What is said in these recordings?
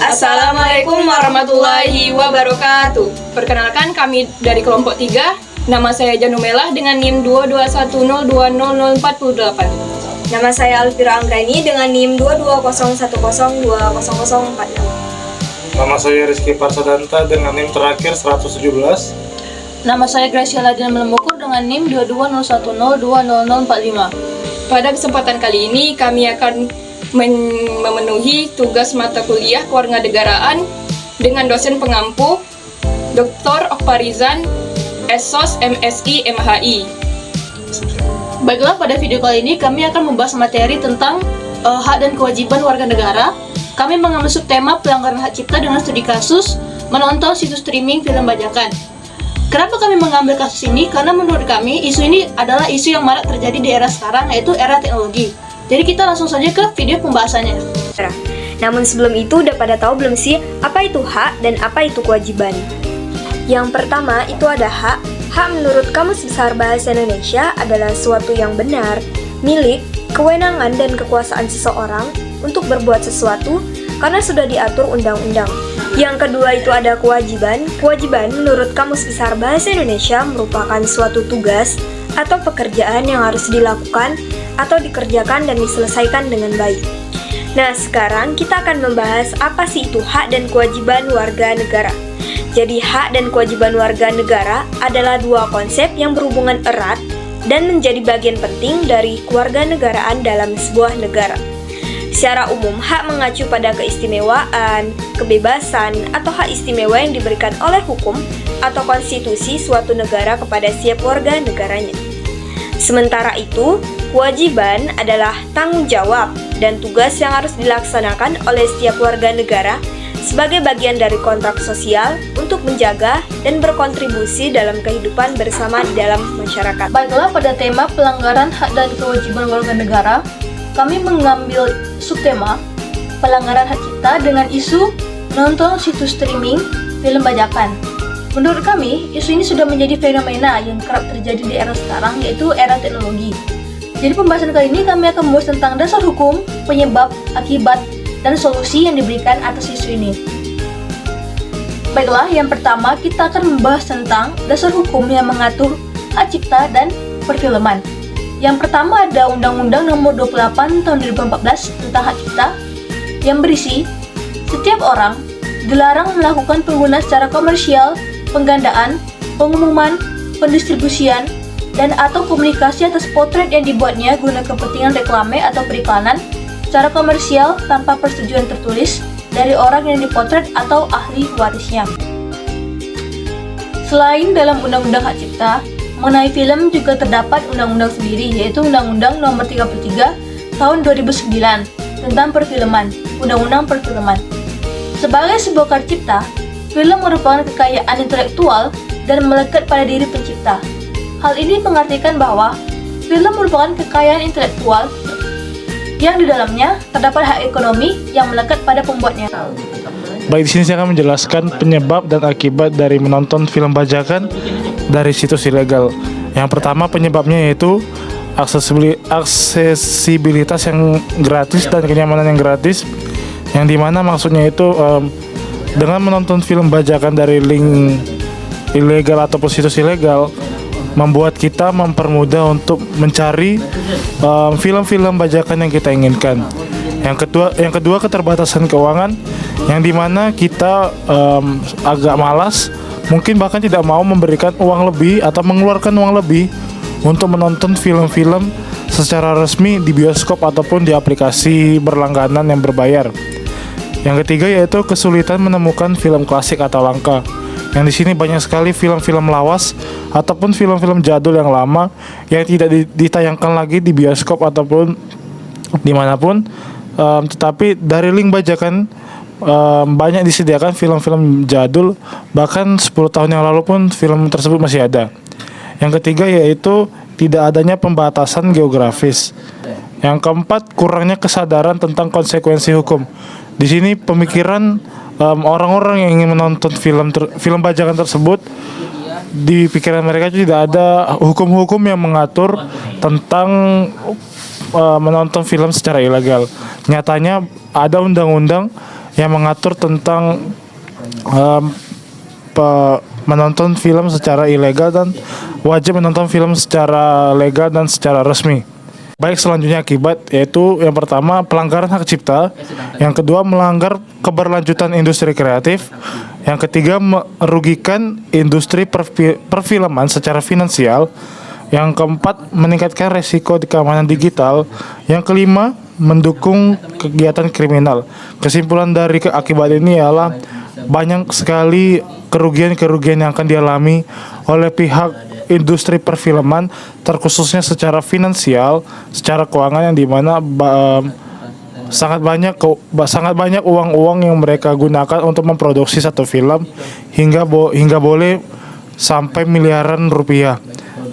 Assalamualaikum warahmatullahi wabarakatuh. Perkenalkan, kami dari kelompok 3. Nama saya Janumelah dengan NIM 221020048. Nama saya Alfira Anggraini dengan NIM 221020046. Nama saya Rizky Parsadanta dengan NIM terakhir 117. Nama saya Graciela Dian Melembukur dengan NIM 221020045. Pada kesempatan kali ini kami akan memenuhi tugas mata kuliah kewarganegaraan dengan dosen pengampu Dr. Okparizan, SOS MSI MHI. Baiklah, pada video kali ini kami akan membahas materi tentang hak dan kewajiban warga negara. Kami mengambil subtema pelanggaran hak cipta dengan studi kasus menonton situs streaming film bajakan. Kenapa kami mengambil kasus ini? Karena menurut kami isu ini adalah isu yang marak terjadi di era sekarang, yaitu era teknologi. Jadi kita langsung saja ke video pembahasannya. Namun sebelum itu udah pada tahu belum sih apa itu hak dan apa itu kewajiban? Yang pertama itu ada hak. Hak menurut Kamus Besar Bahasa Indonesia adalah suatu yang benar, milik, kewenangan dan kekuasaan seseorang untuk berbuat sesuatu karena sudah diatur undang-undang. Yang kedua itu ada kewajiban. Kewajiban menurut Kamus Besar Bahasa Indonesia merupakan suatu tugas atau pekerjaan yang harus dilakukan atau dikerjakan dan diselesaikan dengan baik. Nah, sekarang kita akan membahas apa sih itu hak dan kewajiban warga negara. Jadi, hak dan kewajiban warga negara adalah dua konsep yang berhubungan erat dan menjadi bagian penting dari kewarganegaraan dalam sebuah negara. Secara umum, hak mengacu pada keistimewaan, kebebasan, atau hak istimewa yang diberikan oleh hukum atau konstitusi suatu negara kepada setiap warga negaranya. Sementara itu, kewajiban adalah tanggung jawab dan tugas yang harus dilaksanakan oleh setiap warga negara sebagai bagian dari kontrak sosial untuk menjaga dan berkontribusi dalam kehidupan bersama di dalam masyarakat. Baiklah, pada tema pelanggaran hak dan kewajiban warga negara, kami mengambil subtema pelanggaran hak cipta dengan isu menonton situs streaming film bajakan. Menurut kami, isu ini sudah menjadi fenomena yang kerap terjadi di era sekarang, yaitu era teknologi. Jadi pembahasan kali ini kami akan membahas tentang dasar hukum, penyebab, akibat, dan solusi yang diberikan atas isu ini. Baiklah, yang pertama kita akan membahas tentang dasar hukum yang mengatur hak cipta dan perfilman. Yang pertama ada Undang-Undang Nomor 28 Tahun 2014 tentang hak cipta yang berisi setiap orang dilarang melakukan penggunaan secara komersial, penggandaan, pengumuman, pendistribusian, dan atau komunikasi atas potret yang dibuatnya guna kepentingan reklame atau periklanan secara komersial tanpa persetujuan tertulis dari orang yang dipotret atau ahli warisnya. Selain dalam Undang-Undang Hak Cipta, mengenai film juga terdapat undang-undang sendiri, yaitu Undang-Undang Nomor 33 Tahun 2009 tentang perfilman, Undang-Undang Perfilman. Sebagai sebuah karya cipta, film merupakan kekayaan intelektual dan melekat pada diri pencipta. Hal ini mengartikan bahwa film merupakan kekayaan intelektual yang di dalamnya terdapat hak ekonomi yang melekat pada pembuatnya. Baik, di sini saya akan menjelaskan penyebab dan akibat dari menonton film bajakan dari situs ilegal. Yang pertama penyebabnya yaitu aksesibilitas yang gratis dan kenyamanan yang gratis, yang dimana maksudnya itu dengan menonton film bajakan dari link ilegal ataupun situs ilegal membuat kita mempermudah untuk mencari film-film bajakan yang kita inginkan. Yang kedua keterbatasan keuangan, yang dimana kita agak malas, mungkin bahkan tidak mau memberikan uang lebih atau mengeluarkan uang lebih untuk menonton film-film secara resmi di bioskop ataupun di aplikasi berlangganan yang berbayar. Yang ketiga yaitu kesulitan menemukan film klasik atau langka. Yang di sini banyak sekali film-film lawas ataupun film-film jadul yang lama yang tidak ditayangkan lagi di bioskop ataupun dimanapun. Tetapi dari link bajakan banyak disediakan film-film jadul, bahkan 10 tahun yang lalu pun film tersebut masih ada. Yang ketiga yaitu tidak adanya pembatasan geografis. Yang keempat, kurangnya kesadaran tentang konsekuensi hukum. Di sini pemikiran orang-orang yang ingin menonton film bajakan tersebut, di pikiran mereka itu tidak ada hukum-hukum yang mengatur tentang menonton film secara ilegal. Nyatanya ada undang-undang yang mengatur tentang menonton film secara ilegal dan wajib menonton film secara legal dan secara resmi. Baik, selanjutnya akibat, yaitu yang pertama pelanggaran hak cipta, yang kedua melanggar keberlanjutan industri kreatif, yang ketiga merugikan industri perfilman secara finansial, yang keempat meningkatkan resiko di keamanan digital, yang kelima mendukung kegiatan kriminal. Kesimpulan dari akibat ini ialah banyak sekali kerugian-kerugian yang akan dialami oleh pihak industri perfilman, terkhususnya secara finansial, secara keuangan, yang dimana sangat banyak uang-uang yang mereka gunakan untuk memproduksi satu film hingga boleh sampai miliaran rupiah,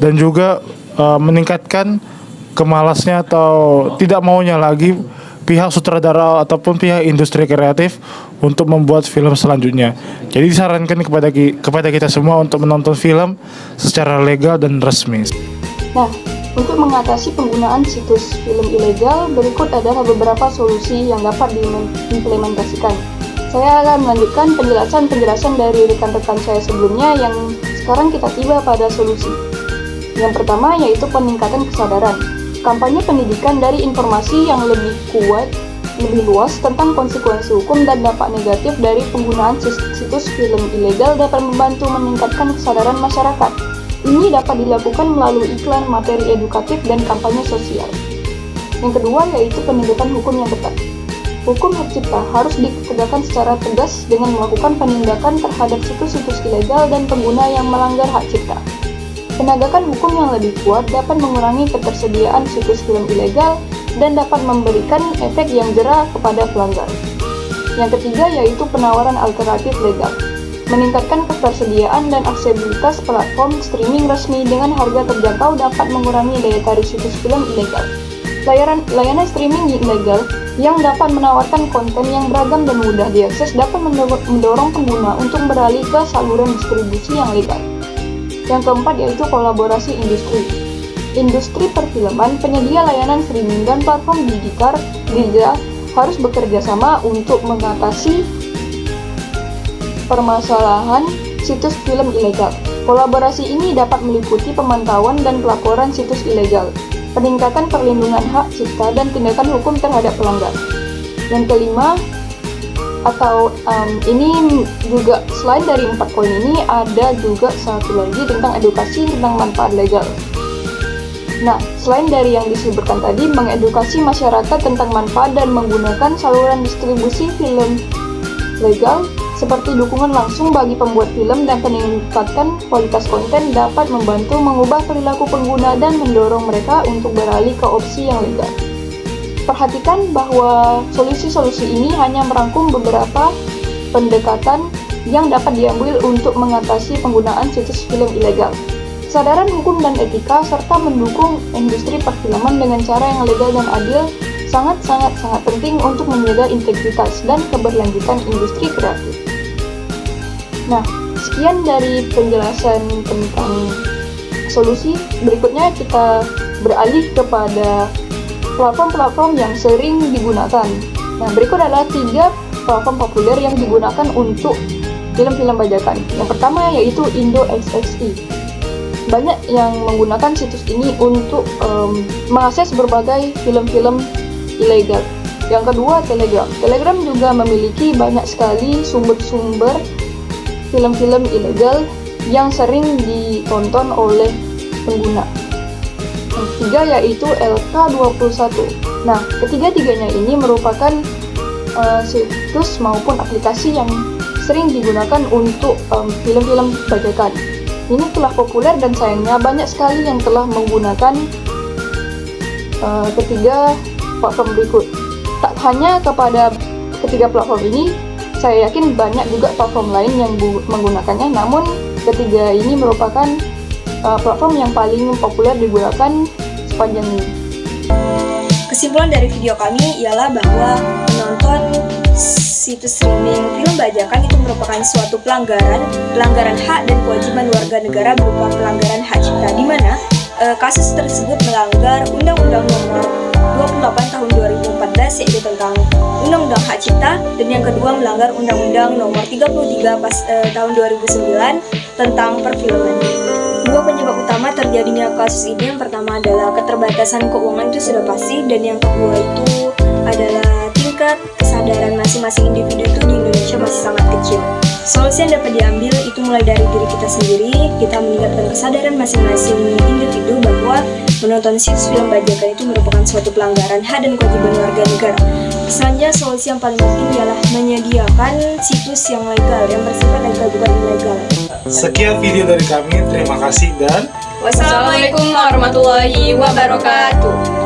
dan juga meningkatkan kemalasnya atau tidak maunya lagi pihak sutradara ataupun pihak industri kreatif untuk membuat film selanjutnya. Jadi disarankan kepada kita semua untuk menonton film secara legal dan resmi. Nah, untuk mengatasi penggunaan situs film ilegal, berikut adalah beberapa solusi yang dapat diimplementasikan. Saya akan melanjutkan penjelasan dari rekan-rekan saya sebelumnya yang sekarang kita tiba pada solusi. Yang pertama yaitu peningkatan kesadaran. Kampanye pendidikan dari informasi yang lebih luas tentang konsekuensi hukum dan dampak negatif dari penggunaan situs film ilegal dapat membantu meningkatkan kesadaran masyarakat. Ini dapat dilakukan melalui iklan, materi edukatif, dan kampanye sosial. Yang kedua yaitu penegakan hukum yang ketat. Hukum hak cipta harus ditegakkan secara tegas dengan melakukan penindakan terhadap situs-situs ilegal dan pengguna yang melanggar hak cipta. Penegakan hukum yang lebih kuat dapat mengurangi ketersediaan situs film ilegal dan dapat memberikan efek yang jera kepada pelanggar. Yang ketiga yaitu penawaran alternatif legal. Meningkatkan ketersediaan dan aksesibilitas platform streaming resmi dengan harga terjangkau dapat mengurangi daya tarik situs film ilegal. Layanan streaming ilegal yang dapat menawarkan konten yang beragam dan mudah diakses dapat mendorong pengguna untuk beralih ke saluran distribusi yang legal. Yang keempat yaitu kolaborasi industri. Industri perfilman, penyedia layanan streaming, dan platform digital harus bekerja sama untuk mengatasi permasalahan situs film ilegal. Kolaborasi ini dapat meliputi pemantauan dan pelaporan situs ilegal, peningkatan perlindungan hak cipta, dan tindakan hukum terhadap pelanggar. Yang kelima, ini juga selain dari 4 poin ini ada juga satu lagi tentang edukasi tentang manfaat legal. Nah, selain dari yang disebutkan tadi, mengedukasi masyarakat tentang manfaat dan menggunakan saluran distribusi film legal seperti dukungan langsung bagi pembuat film dan peningkatan kualitas konten dapat membantu mengubah perilaku pengguna dan mendorong mereka untuk beralih ke opsi yang legal. Perhatikan bahwa solusi-solusi ini hanya merangkum beberapa pendekatan yang dapat diambil untuk mengatasi penggunaan situs film ilegal. Kesadaran hukum dan etika serta mendukung industri perfilman dengan cara yang legal dan adil sangat penting untuk menjaga integritas dan keberlanjutan industri kreatif. Nah, sekian dari penjelasan tentang solusi. Berikutnya kita beralih kepada platform-platform yang sering digunakan. Nah, berikut adalah 3 platform populer yang digunakan untuk film-film bajakan. Yang pertama yaitu IndoXXI. Banyak yang menggunakan situs ini untuk mengakses berbagai film-film ilegal. Yang kedua, Telegram. Telegram juga memiliki banyak sekali sumber-sumber film-film ilegal yang sering ditonton oleh pengguna. Yang ketiga yaitu LK21. Nah, ketiga-tiganya ini merupakan situs maupun aplikasi yang sering digunakan untuk film-film bajakan. Ini telah populer dan sayangnya banyak sekali yang telah menggunakan ketiga platform berikut. Tak hanya kepada ketiga platform ini, saya yakin banyak juga platform lain yang menggunakannya, namun ketiga ini merupakan platform yang paling populer digunakan sepanjang ini. Kesimpulan dari video kami ialah bahwa menonton situs streaming film bajakan itu merupakan suatu pelanggaran hak dan kewajiban warga negara berupa pelanggaran hak cipta, di mana kasus tersebut melanggar Undang-Undang Nomor 28 tahun 2014 yaitu tentang Undang-Undang Hak Cipta, dan yang kedua melanggar Undang-Undang Nomor 33 tahun 2009 tentang perfilman. Dua penyebab utama terjadinya kasus ini, yang pertama adalah keterbatasan keuangan, itu sudah pasti, dan yang kedua itu adalah tingkat kesadaran masing-masing individu itu di Indonesia masih sangat kecil. Solusi yang dapat diambil itu mulai dari diri kita sendiri. Kita meningkatkan kesadaran masing-masing individu bahwa menonton situs film bajakan itu merupakan suatu pelanggaran hak dan kewajiban warga negara. Selanjutnya, solusi yang paling penting ialah menyediakan situs yang legal, yang bersifat legal bukan ilegal. Sekian video dari kami, terima kasih dan Wassalamualaikum warahmatullahi wabarakatuh.